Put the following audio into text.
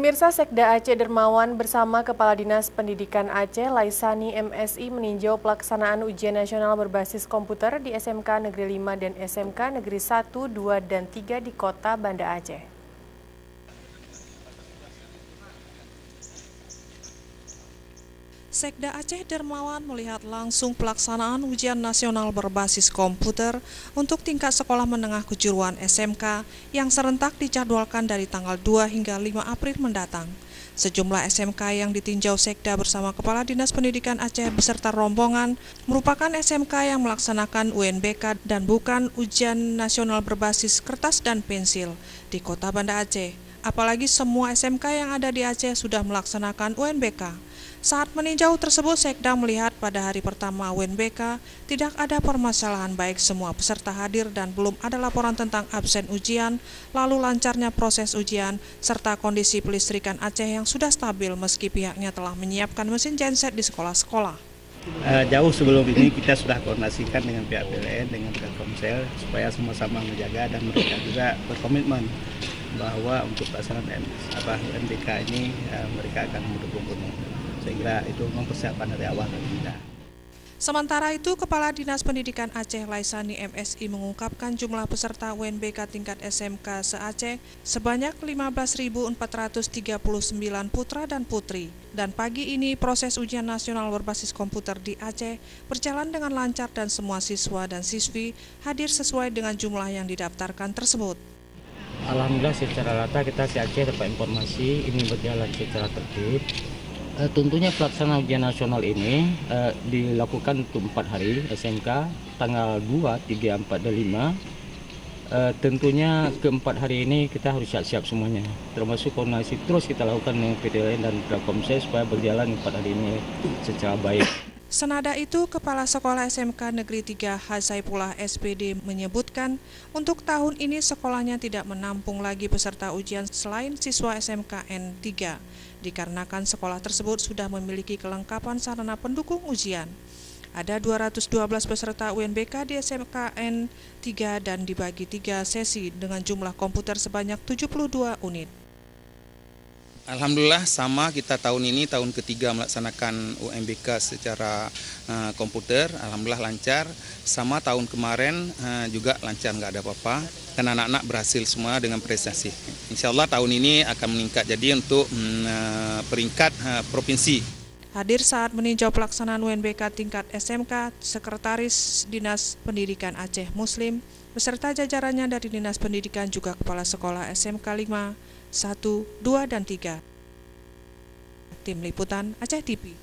Pemirsa, Sekda Aceh Dermawan bersama Kepala Dinas Pendidikan Aceh Laisani MSI meninjau pelaksanaan ujian nasional berbasis komputer di SMK Negeri 5 dan SMK Negeri 1, 2, dan 3 di Kota Banda Aceh. Sekda Aceh Dermawan melihat langsung pelaksanaan ujian nasional berbasis komputer untuk tingkat sekolah menengah kejuruan SMK yang serentak dijadwalkan dari tanggal 2 hingga 5 April mendatang. Sejumlah SMK yang ditinjau Sekda bersama Kepala Dinas Pendidikan Aceh beserta rombongan merupakan SMK yang melaksanakan UNBK dan bukan ujian nasional berbasis kertas dan pensil di Kota Banda Aceh. Apalagi semua SMK yang ada di Aceh sudah melaksanakan UNBK. Saat meninjau tersebut, Sekda melihat pada hari pertama UNBK tidak ada permasalahan, baik semua peserta hadir dan belum ada laporan tentang absen ujian, lalu lancarnya proses ujian, serta kondisi pelistrikan Aceh yang sudah stabil meski pihaknya telah menyiapkan mesin genset di sekolah-sekolah. Jauh sebelum ini kita sudah koordinasikan dengan pihak PLN, dengan Telkomsel supaya sama-sama menjaga dan mereka juga berkomitmen bahwa untuk pelaksanaan UNBK ini mereka akan mendukung penuh. Sehingga itu mempersiapkan dari awal kita. Sementara itu, Kepala Dinas Pendidikan Aceh Laisani MSI mengungkapkan jumlah peserta UNBK tingkat SMK se-Aceh sebanyak 15.439 putra dan putri. Dan pagi ini proses ujian nasional berbasis komputer di Aceh berjalan dengan lancar dan semua siswa dan siswi hadir sesuai dengan jumlah yang didaftarkan tersebut. Alhamdulillah secara rata kita se-Aceh dapat informasi ini berjalan secara tertib. Tentunya pelaksanaan ujian nasional ini dilakukan untuk 4 hari SMK tanggal 2, 3, 4, dan 5. Tentunya keempat hari ini kita harus siap-siap semuanya, termasuk koordinasi terus kita lakukan dengan PTLN dan Telkomsel supaya berjalan 4 hari ini secara baik. Senada itu, Kepala Sekolah SMK Negeri 3 Hasaipullah SPD menyebutkan untuk tahun ini sekolahnya tidak menampung lagi peserta ujian selain siswa SMKN 3, dikarenakan sekolah tersebut sudah memiliki kelengkapan sarana pendukung ujian. Ada 212 peserta UNBK di SMKN 3 dan dibagi 3 sesi dengan jumlah komputer sebanyak 72 unit. Alhamdulillah sama kita tahun ini tahun ketiga melaksanakan UNBK secara komputer, alhamdulillah lancar. Sama tahun kemarin juga lancar, nggak ada apa-apa. Dan anak-anak berhasil semua dengan prestasi. Insya Allah tahun ini akan meningkat jadi untuk peringkat provinsi. Hadir saat meninjau pelaksanaan UNBK tingkat SMK, Sekretaris Dinas Pendidikan Aceh Muslim beserta jajarannya dari Dinas Pendidikan juga Kepala Sekolah SMK 5, 1, 2, dan 3. Tim Liputan Aceh TV.